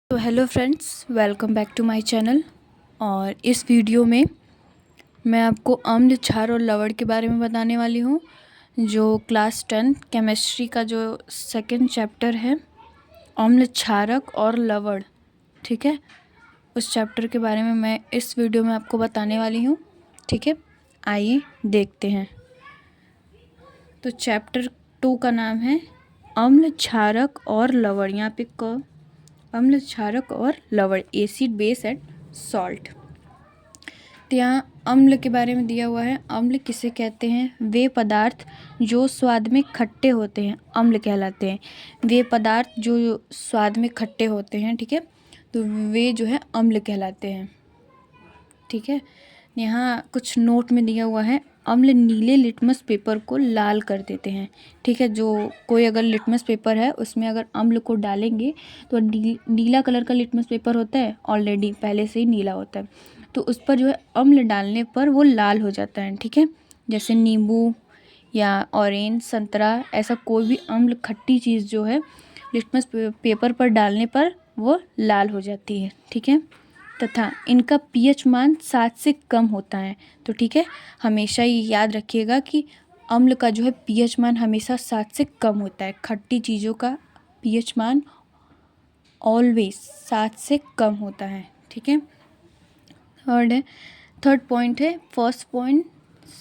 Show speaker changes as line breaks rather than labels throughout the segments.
तो hello friends, welcome back to my channel. और इस वीडियो में मैं आपको अम्ल, क्षार और लवण के बारे में बताने वाली हूँ, जो क्लास 10 केमिस्ट्री का जो सेकंड चैप्टर है, अम्ल, क्षारक और लवण। ठीक है, उस चैप्टर के बारे में मैं इस वीडियो में आपको बताने वाली हूँ। ठीक है, आइए देखते हैं। तो चैप्टर 2 का नाम है अम्ल, क्षारक और लवण। यहाँ पे अम्ल, क्षारक और लवण, एसिड, बेस एंड सॉल्ट। तो यहाँ अम्ल के बारे में दिया हुआ है। अम्ल किसे कहते हैं? वे पदार्थ जो स्वाद में खट्टे होते हैं अम्ल कहलाते हैं। वे पदार्थ जो स्वाद में खट्टे होते हैं, ठीक है, तो वे जो है अम्ल कहलाते हैं। ठीक है, यहाँ कुछ नोट में दिया हुआ है। अम्ल नीले लिटमस पेपर को लाल कर देते हैं। ठीक है, जो कोई अगर लिटमस पेपर है उसमें अगर अम्ल को डालेंगे तो नीला कलर का लिटमस पेपर होता है, ऑलरेडी पहले से ही नीला होता है, तो उस पर जो है अम्ल डालने पर वो लाल हो जाता है। ठीक है, जैसे नींबू या ऑरेंज, संतरा, ऐसा कोई भी अम्ल खट्टी चीज़ जो है लिटमस पेपर पर डालने पर वो लाल हो जाती है। ठीक है, तथा इनका पीएच मान 7 से कम होता है। तो ठीक है, हमेशा ये याद रखिएगा कि अम्ल का जो है पीएच मान हमेशा 7 से कम होता है। खट्टी चीज़ों का पीएच मान ऑलवेज 7 से कम होता है। ठीक है, थर्ड पॉइंट है, first point,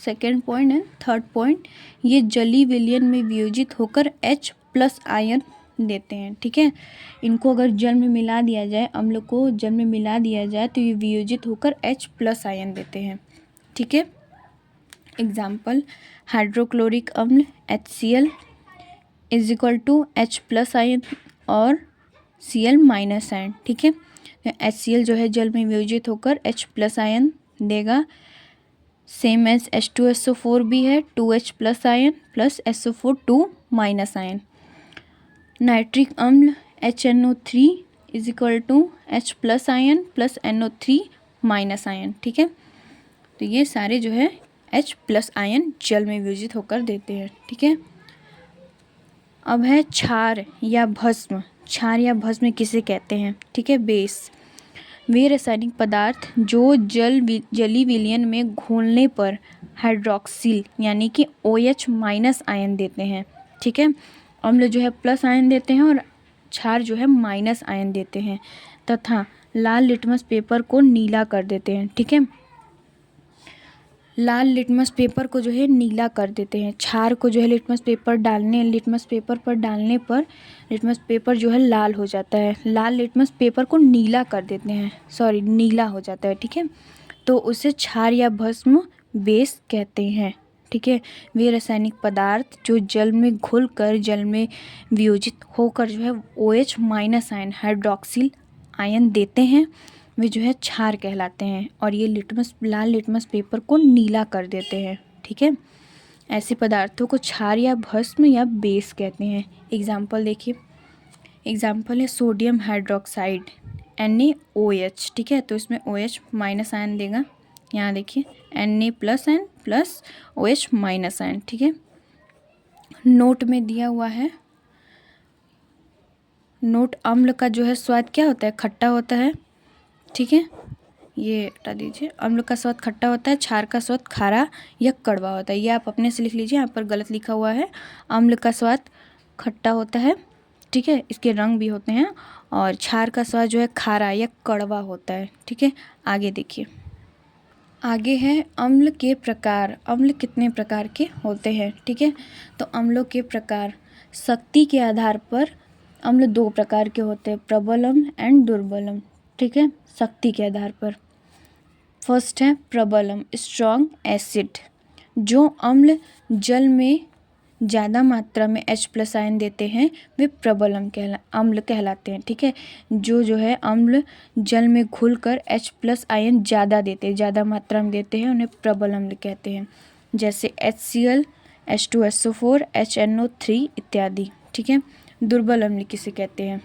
second point and third point, ये जली विलयन में वियोजित होकर H+ आयन देते हैं। ठीक है, इनको अगर जल में मिला दिया जाए, अम्ल को जल में मिला दिया जाए तो ये वियोजित होकर H+ आयन देते हैं। ठीक है, एग्जाम्पल, हाइड्रोक्लोरिक अम्ल HCl is equal to H+ ion और Cl- आयन। ठीक है, HCl जो है जल में वियोजित होकर H+ आयन देगा। सेम एज H2SO4 भी है, 2H+ ion plus SO4 2- ion. Nitric अम्ल HNO3 is equal to H+ ion plus NO3- ion. ठीक है, तो ये सारे जो है H+ आयन जल में वियोजित होकर देते हैं। ठीक है, अब है क्षार या भस्म। क्षार या भस्म किसे कहते हैं? ठीक है, बेस, वे रासायनिक पदार्थ जो जली विलयन में घोलने पर हाइड्रोक्सिल यानी कि OH- आयन देते हैं। ठीक है, अम्ल जो है प्लस आयन देते हैं और क्षार जो है माइनस आयन देते हैं, तथा लाल लिटमस पेपर को नीला कर देते हैं। ठीक है, लाल लिटमस पेपर को जो है नीला कर देते हैं। क्षार को जो है लिटमस पेपर पर डालने पर लिटमस पेपर जो है लाल हो जाता है। लाल लिटमस पेपर को नीला कर देते हैं, नीला हो जाता है। ठीक है, तो उसे क्षार या भस्म बेस कहते हैं। ठीक है, वे रासायनिक पदार्थ जो जल में घुलकर जल में वियोजित होकर जो है OH- आयन, हाइड्रोक्सिल आयन देते हैं, वे जो है क्षार कहलाते हैं और ये लाल लिटमस पेपर को नीला कर देते हैं। ठीक है, ऐसे पदार्थों को क्षार या भस्म या बेस कहते हैं। एग्जाम्पल देखिए, एग्जाम्पल है सोडियम हाइड्रोक्साइड NaOH। ठीक है, तो इसमें OH- आयन देगा। यहाँ देखिए Na+ ion plus OH- ion. ठीक है, नोट में दिया हुआ है, नोट, अम्ल का जो है स्वाद क्या होता है? खट्टा होता है। ठीक है, ये हटा दीजिए, अम्ल का स्वाद खट्टा होता है, क्षार का स्वाद खारा या कड़वा होता है। ये आप अपने से लिख लीजिए, यहाँ पर गलत लिखा हुआ है। अम्ल का स्वाद खट्टा होता है, ठीक है, इसके रंग भी होते हैं, और क्षार का स्वाद जो है खारा या कड़वा होता है। ठीक है, आगे देखिए, आगे है अम्ल के प्रकार। अम्ल कितने प्रकार के होते हैं? ठीक है, तो अम्लों के प्रकार, शक्ति के आधार पर अम्ल 2 प्रकार के होते हैं, प्रबल अम्ल एंड दुर्बल अम्ल। ठीक है, शक्ति के आधार पर फर्स्ट है प्रबल अम्ल, स्ट्रॉन्ग एसिड। जो अम्ल जल में ज़्यादा मात्रा में H+ आयन देते हैं वे प्रबल अम्ल कहलाते हैं। ठीक है, जो है अम्ल जल में घुलकर H+ आयन ज़्यादा देते हैं, ज़्यादा मात्रा में देते हैं, उन्हें प्रबल अम्ल कहते हैं, जैसे HCl, H2SO4, HNO3 इत्यादि। ठीक है, दुर्बल अम्ल किसे कहते हैं?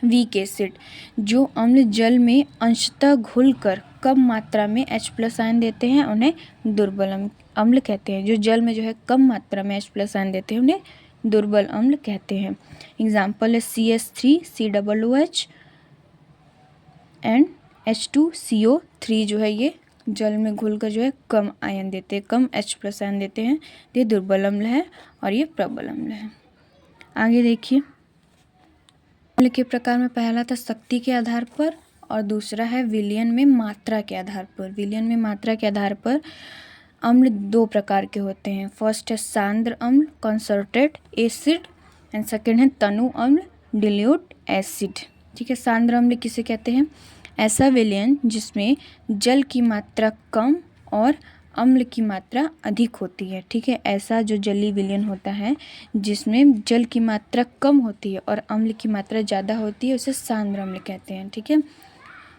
Weak acid. जो अम्ल जल में अंशतः घुलकर कम मात्रा में H+ आयन देते हैं उन्हें दुर्बल अम्ल कहते हैं। जो जल में जो है कम मात्रा में H+ आयन देते हैं उन्हें दुर्बल अम्ल कहते हैं। एग्जाम्पल है CH3, COOH, एंड H2CO3 जो है ये जल में घुलकर जो है कम आयन देते हैं, कम H+ आयन देते हैं। ये दुर्बल अम्ल है और ये प्रबल अम्ल है। आगे देखिए, अम्ल के प्रकार में पहला था शक्ति के आधार पर और दूसरा है विलयन में मात्रा के आधार पर। विलयन में मात्रा के आधार पर अम्ल दो प्रकार के होते हैं। फर्स्ट है सांद्र अम्ल कंसंट्रेट एसिड एंड सेकंड है तनु अम्ल डिल्यूट एसिड। ठीक है, सांद्र अम्ल किसे कहते हैं? ऐसा विलयन जिसमें जल की मात्रा कम और अम्ल की मात्रा अधिक होती है। ठीक है, ऐसा जो जलीय विलयन होता है जिसमें जल की मात्रा कम होती है और अम्ल की मात्रा ज़्यादा होती है, उसे सांद्र अम्ल कहते हैं। ठीक है,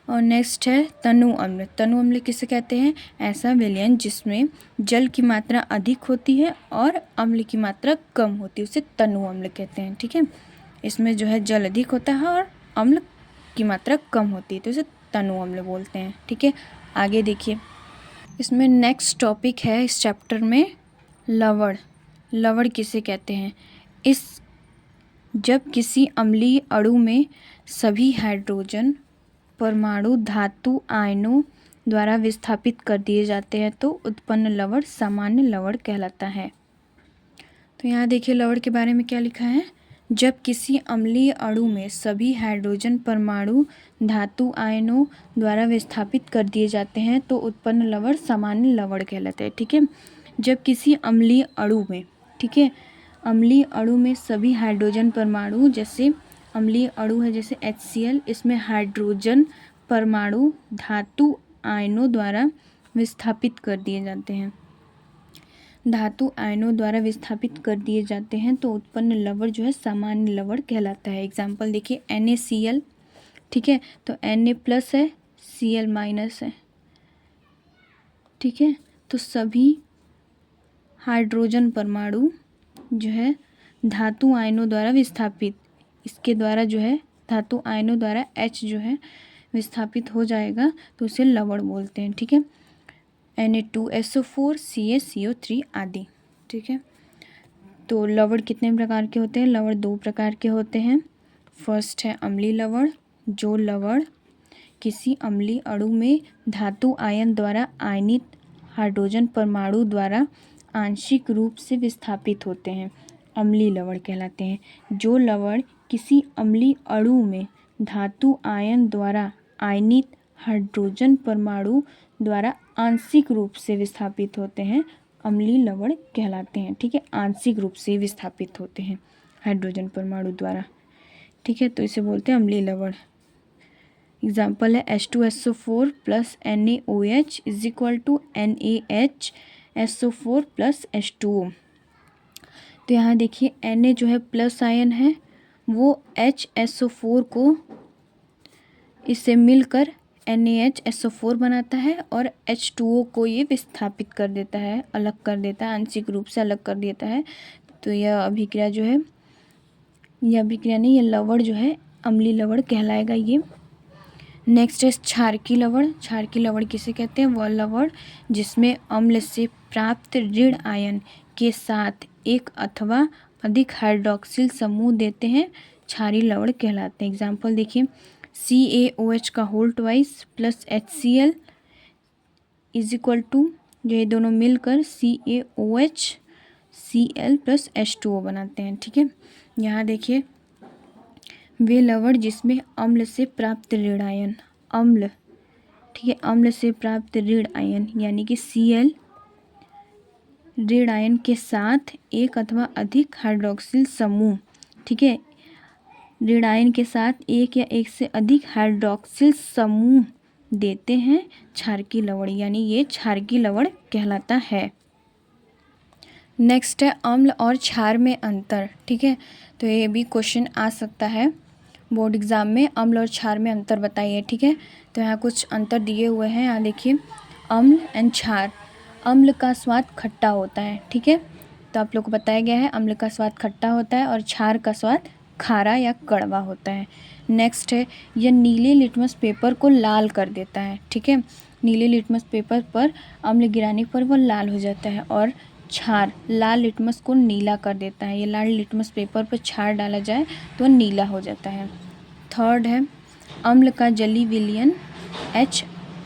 और नेक्स्ट है तनु अम्ल। तनु अम्ल किसे कहते हैं? ऐसा विलयन जिसमें जल की मात्रा अधिक होती है और अम्ल की मात्रा कम होती है, उसे तनु अम्ल कहते हैं। ठीक है, इसमें जो है जल अधिक होता है और अम्ल की मात्रा कम होती है, तो इसे तनु अम्ल बोलते हैं। ठीक है, आगे देखिए, इसमें नेक्स्ट टॉपिक है इस चैप्टर में लवण। लवण किसे कहते हैं? जब किसी अम्लीय अणु में सभी हाइड्रोजन परमाणु धातु आयनों द्वारा विस्थापित कर दिए जाते हैं तो उत्पन्न लवण सामान्य लवण कहलाता है। तो यहाँ देखिए लवण के बारे में क्या लिखा है। जब किसी अम्लीय अणु में सभी हाइड्रोजन परमाणु धातु आयनों द्वारा विस्थापित कर दिए जाते हैं तो उत्पन्न लवण सामान्य लवण कहलाता है। ठीक है, जब किसी अम्लीय अणु में, ठीक है, अम्लीय अणु में सभी हाइड्रोजन परमाणु, जैसे अम्लीय अणु है जैसे HCl, इसमें हाइड्रोजन परमाणु धातु आयनों द्वारा विस्थापित कर दिए जाते हैं। धातु आयनों द्वारा विस्थापित कर दिए जाते हैं तो उत्पन्न लवण जो है सामान्य लवण कहलाता है। एग्जाम्पल देखिए NaCl। ठीक है, तो Na+ है, Cl- है। ठीक है, तो सभी हाइड्रोजन परमाणु जो है धातु आयनों द्वारा विस्थापित, इसके द्वारा जो है धातु आयनों द्वारा H जो है विस्थापित हो जाएगा तो उसे लवण बोलते हैं। ठीक है, Na2SO4 CaCO3 आदि। ठीक है, तो लवण कितने प्रकार के होते हैं? लवण दो प्रकार के होते हैं। फर्स्ट है अम्लीय लवण। जो लवण किसी अम्लीय अणु में धातु आयन द्वारा आयनित हाइड्रोजन परमाणु द्वारा आंशिक रूप से विस्थापित होते हैं, अम्लीय लवण कहलाते हैं। जो लवण किसी अम्लीय अणु में धातु आयन द्वारा आयनित हाइड्रोजन परमाणु द्वारा आंशिक रूप से विस्थापित होते हैं, अम्लीय लवण कहलाते हैं। ठीक है, आंशिक रूप से विस्थापित होते हैं हाइड्रोजन परमाणु द्वारा। ठीक है, तो इसे बोलते हैं अम्लीय लवण। एग्जाम्पल है H2SO4 + NaOH = NaHSO4 + H2O। तो यहाँ देखिए Na जो है प्लस आयन है, वो HSO4 को इससे मिलकर NaHSO4 बनाता है और H2O को ये विस्थापित कर देता है, अलग कर देता है, आंशिक रूप से अलग कर देता है। तो यह अभिक्रिया जो है, यह अभिक्रिया नहीं, यह लवण जो है अम्लीय लवण कहलाएगा ये। नेक्स्ट है क्षारकीय लवण। क्षारकीय लवण किसे कहते हैं? वह लवण जिसमें अम्ल से प्राप्त ऋण आयन के साथ एक अथवा अधिक हाइड्रोक्सिल समूह देते हैं, क्षारीय लवण कहलाते हैं। एग्जाम्पल देखिए CaOH का होल ट्वाइस + HCl = जो ये दोनों मिलकर CaOH Cl + H2O बनाते हैं। ठीक है, यहाँ देखिए वे लवण जिसमें अम्ल से प्राप्त ऋण आयन, अम्ल, ठीक है, अम्ल से प्राप्त ऋण आयन यानी कि Cl ऋण आयन के साथ एक अथवा अधिक हाइड्रोक्सिल समूह, ठीक है, ऋण आयन के साथ एक या एक से अधिक हाइड्रोक्सिल समूह देते हैं क्षारकीय लवण, यानी ये क्षारकीय लवण कहलाता है। नेक्स्ट है अम्ल और क्षार में अंतर। ठीक है, तो ये भी क्वेश्चन आ सकता है बोर्ड एग्जाम में, अम्ल और क्षार में अंतर बताइए। ठीक है, तो यहाँ कुछ अंतर दिए हुए हैं, यहाँ देखिए अम्ल एंड क्षार। अम्ल का स्वाद खट्टा होता है। ठीक है, तो आप लोग को बताया गया है अम्ल का स्वाद खट्टा होता है और क्षार का स्वाद खारा या कड़वा होता है। नेक्स्ट है यह नीले लिटमस पेपर को लाल कर देता है। ठीक है, नीले लिटमस पेपर पर अम्ल गिराने पर वह लाल हो जाता है और क्षार लाल लिटमस को नीला कर देता है। ये लाल लिटमस पेपर पर क्षार डाला जाए तो नीला हो जाता है। थर्ड है अम्ल का जलीय विलयन H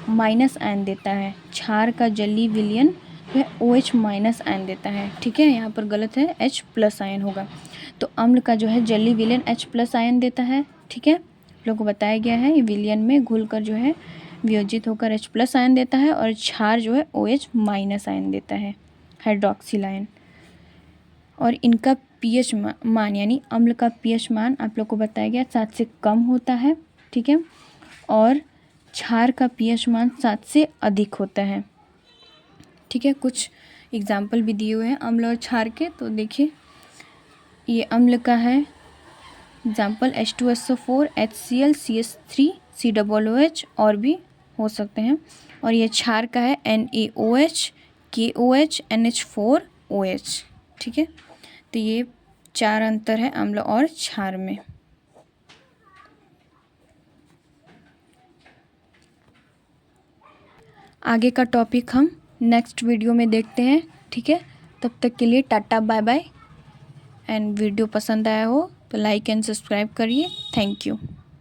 माइनस आयन देता है, क्षार का जलीय विलयन वह OH माइनस आयन देता है। ठीक है, यहाँ पर गलत है, H प्लस आयन होगा। तो अम्ल का जो है जलीय विलयन H प्लस आयन देता है। ठीक है, लोगों को बताया गया है, ये विलयन में घुलकर जो है वियोजित होकर H प्लस आयन देता है, और क्षार जो है OH माइनस आयन देता है, हाइड्रोक्सिल आयन। और इनका pH मान यानी अम्ल का pH मान आप लोग को बताया गया 7 से कम होता है। ठीक है, और क्षार का pH मान 7 से अधिक होता है। ठीक है, कुछ एग्जाम्पल भी दिए हुए हैं अम्ल और क्षार के, तो देखिए ये अम्ल का है example H2SO4 HCl CH3 COOH और भी हो सकते हैं। और ये क्षार का है NaOH KOH NH4OH। ठीक है, तो ये 4 अंतर है अम्ल और क्षार में। आगे का टॉपिक हम नेक्स्ट वीडियो में देखते हैं। ठीक है, तब तक के लिए ta ta bye bye. And video पसंद आया हो तो लाइक एंड सब्सक्राइब करिए। Thank you.